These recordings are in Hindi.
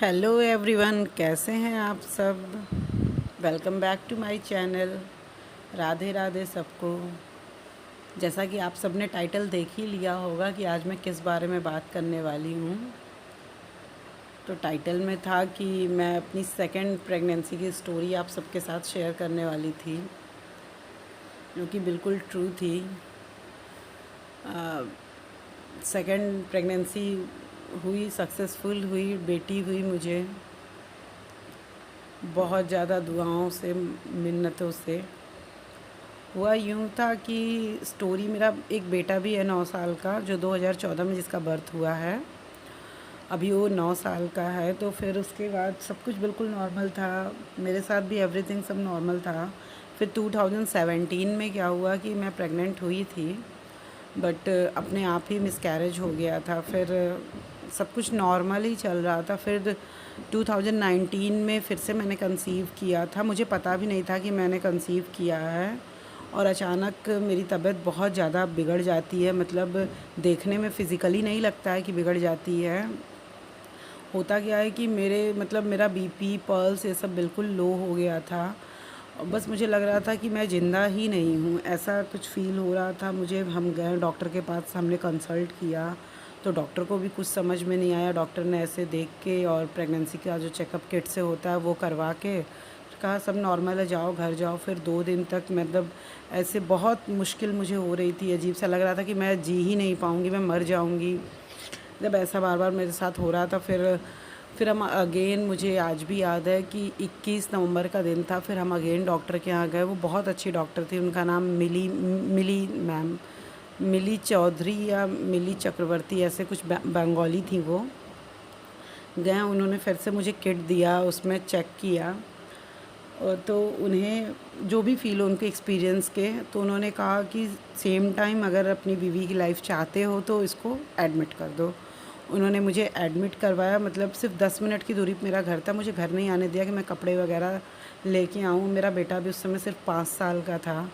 हेलो एवरीवन, कैसे हैं आप सब। Welcome back to my channel. Radhe Radhe सबको। जैसा कि आप सब ने टाइटल देख ही लिया होगा कि आज मैं किस बारे में बात करने वाली हूँ। तो टाइटल में था कि मैं अपनी सेकंड प्रेगनेंसी की स्टोरी आप सबके साथ शेयर करने वाली थी, जो कि बिल्कुल ट्रू थी। सेकंड प्रेगनेंसी हुई, सक्सेसफुल हुई, बेटी हुई मुझे बहुत ज़्यादा दुआओं से, मिन्नतों से। हुआ यूँ था कि स्टोरी, मेरा एक बेटा भी है 9 साल का, जो 2014 में जिसका बर्थ हुआ है। अभी वो 9 साल का है। तो फिर उसके बाद सब कुछ बिल्कुल नॉर्मल था, मेरे साथ भी एवरीथिंग सब नॉर्मल था। फिर 2017 में क्या हुआ कि मैं प्रेग्नेंट हुई थी, बट अपने आप ही मिसकैरेज हो गया था। फिर सब कुछ नॉर्मल ही चल रहा था। फिर 2019 में फिर से मैंने कंसीव किया था। मुझे पता भी नहीं था कि मैंने कंसीव किया है, और अचानक मेरी तबीयत बहुत ज़्यादा बिगड़ जाती है। मतलब देखने में फ़िज़िकली नहीं लगता है कि बिगड़ जाती है। होता क्या है कि मेरा बीपी, पल्स, ये सब बिल्कुल लो हो गया था। बस मुझे लग रहा था कि मैं ज़िंदा ही नहीं हूँ, ऐसा कुछ फ़ील हो रहा था मुझे। हम गए डॉक्टर के पास, हमने कंसल्ट किया, तो डॉक्टर को भी कुछ समझ में नहीं आया। डॉक्टर ने ऐसे देख के और प्रेगनेंसी का जो चेकअप किट से होता है वो करवा के कहा सब नॉर्मल है, जाओ घर जाओ। फिर 2 दिन तक मतलब ऐसे बहुत मुश्किल मुझे हो रही थी, अजीब सा लग रहा था कि मैं जी ही नहीं पाऊँगी, मैं मर जाऊँगी। जब ऐसा बार बार मेरे साथ हो रहा था, फिर हम अगेन, मुझे आज भी याद है कि 21 नवंबर का दिन था। फिर हम अगेन डॉक्टर के यहाँ गए। वो बहुत अच्छी डॉक्टर थी, उनका नाम मिली मैम, मिली चौधरी या मिली चक्रवर्ती, ऐसे कुछ बंगाली थी वो। गए, उन्होंने फिर से मुझे किट दिया, उसमें चेक किया। और तो उन्हें जो भी फ़ील हो उनके एक्सपीरियंस के, तो उन्होंने कहा कि सेम टाइम अगर अपनी बीवी की लाइफ चाहते हो तो इसको एडमिट कर दो। उन्होंने मुझे एडमिट करवाया। मतलब सिर्फ 10 मिनट की दूरी पे मेरा घर था। मुझे घर नहीं आने दिया कि मैं कपड़े वगैरह लेके आऊँ। मेरा बेटा भी उस समय सिर्फ 5 साल का था।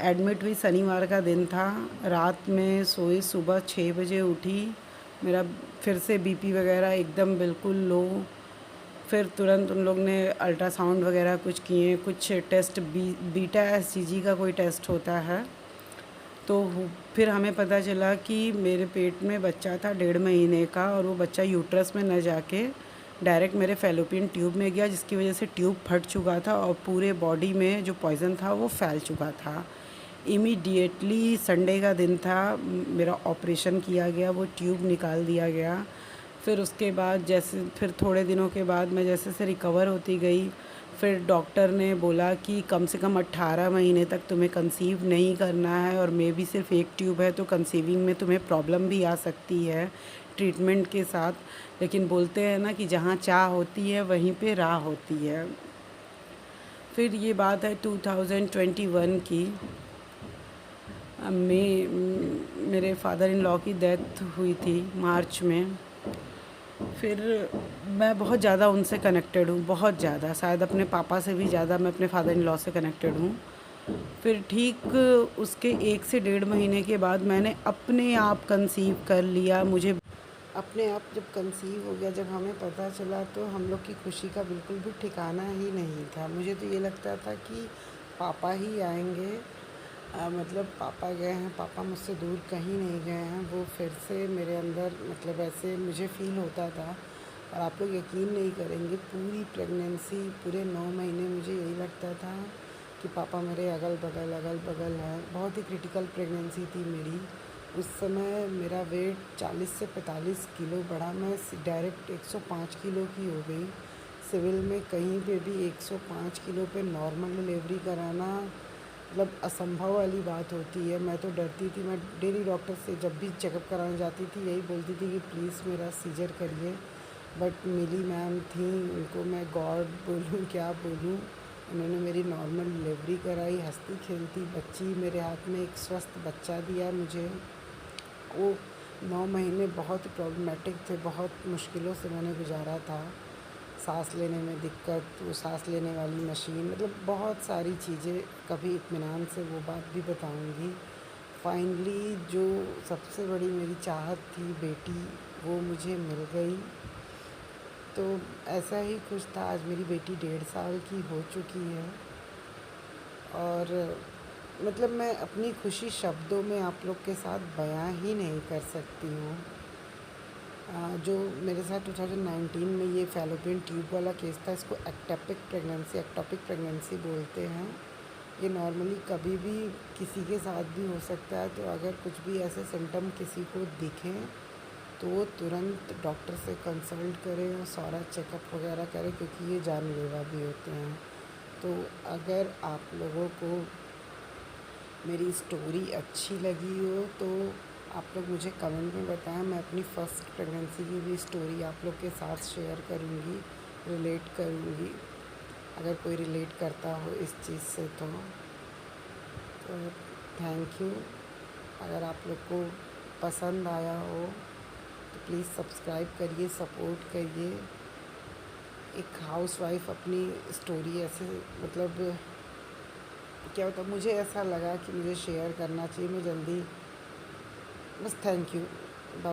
एडमिट हुई, शनिवार का दिन था। रात में सोई, सुबह 6 बजे उठी। मेरा फिर से बीपी वगैरह एकदम बिल्कुल लो। फिर तुरंत उन लोग ने अल्ट्रासाउंड वगैरह कुछ किए, कुछ टेस्ट, बीटा एसजीजी का कोई टेस्ट होता है। तो फिर हमें पता चला कि मेरे पेट में बच्चा था 1.5 महीने का, और वो बच्चा यूट्रस में न जाके डायरेक्ट मेरे फेलोपियन ट्यूब में गया, जिसकी वजह से ट्यूब फट चुका था और पूरे बॉडी में जो पॉइज़न था वो फैल चुका था। इमीडिएटली संडे का दिन था, मेरा ऑपरेशन किया गया, वो ट्यूब निकाल दिया गया। फिर उसके बाद फिर थोड़े दिनों के बाद मैं जैसे रिकवर होती गई। फिर डॉक्टर ने बोला कि कम से कम 18 महीने तक तुम्हें कंसीव नहीं करना है, और मे बी सिर्फ एक ट्यूब है तो कंसीविंग में तुम्हें प्रॉब्लम भी आ सकती है ट्रीटमेंट के साथ। लेकिन बोलते हैं ना कि जहाँ चाह होती है वहीं पे राह होती है। फिर ये बात है 2021 की। मेरे फादर इन लॉ की डेथ हुई थी मार्च में। फिर मैं बहुत ज़्यादा उनसे कनेक्टेड हूँ, बहुत ज़्यादा, शायद अपने पापा से भी ज़्यादा मैं अपने फादर इन लॉ से कनेक्टेड हूँ। फिर ठीक उसके 1 से 1.5 महीने के बाद मैंने अपने आप कंसीव कर लिया। मुझे अपने आप जब कंसीव हो गया, जब हमें पता चला, तो हम लोग की खुशी का बिल्कुल भी ठिकाना ही नहीं था। मुझे तो ये लगता था कि पापा ही आएंगे। मतलब पापा गए हैं, पापा मुझसे दूर कहीं नहीं गए हैं। वो फिर से मेरे अंदर, मतलब ऐसे मुझे फ़ील होता था। और आप लोग यकीन नहीं करेंगे, पूरी प्रेगनेंसी, पूरे 9 महीने मुझे यही लगता था कि पापा मेरे अगल बगल हैं। बहुत ही क्रिटिकल प्रेगनेंसी थी मेरी। उस समय मेरा वेट 40 से 45 किलो बढ़ा, मैं डायरेक्ट 105 किलो की हो गई। सिविल में कहीं पे भी 105 किलो पे नॉर्मल डिलीवरी कराना मतलब असंभव वाली बात होती है। मैं तो डरती थी। मैं डेली डॉक्टर से जब भी चेकअप कराने जाती थी यही बोलती थी कि प्लीज़ मेरा सीजर करिए। बट मिली मैम थी, उनको मैं गॉड बोलूँ क्या बोलूँ, उन्होंने मेरी नॉर्मल डिलीवरी कराई। हंसती खेलती बच्ची मेरे हाथ में, एक स्वस्थ बच्चा दिया मुझे। वो 9 महीने बहुत प्रॉब्लमेटिक थे, बहुत मुश्किलों से मैंने गुजारा था। सांस लेने में दिक्कत, वो सांस लेने वाली मशीन, मतलब बहुत सारी चीज़ें। कभी इत्मीनान से वो बात भी बताऊंगी। फाइनली जो सबसे बड़ी मेरी चाहत थी, बेटी, वो मुझे मिल गई। तो ऐसा ही कुछ था। आज मेरी बेटी 1.5 साल की हो चुकी है और मतलब मैं अपनी खुशी शब्दों में आप लोग के साथ बयां ही नहीं कर सकती हूँ। जो मेरे साथ 2019 में ये फैलोपियन ट्यूब वाला केस था, इसको एक्टोपिक प्रेगनेंसी बोलते हैं। ये नॉर्मली कभी भी किसी के साथ भी हो सकता है। तो अगर कुछ भी ऐसे सिम्टम किसी को दिखें तो वो तुरंत डॉक्टर से कंसल्ट करें और सारा चेकअप वगैरह करें, क्योंकि ये जानलेवा भी होते हैं। तो अगर आप लोगों को मेरी स्टोरी अच्छी लगी हो तो आप लोग मुझे कमेंट में बताएं। मैं अपनी फ़र्स्ट प्रेगनेंसी की भी स्टोरी आप लोग के साथ शेयर करूँगी, रिलेट करूँगी, अगर कोई रिलेट करता हो इस चीज़ से तो थैंक यू। अगर आप लोग को पसंद आया हो तो प्लीज़ सब्सक्राइब करिए, सपोर्ट करिए। एक हाउसवाइफ अपनी स्टोरी ऐसे मतलब क्या होता, मुझे ऐसा लगा कि मुझे शेयर करना चाहिए। मैं जल्दी बस थैंक यू।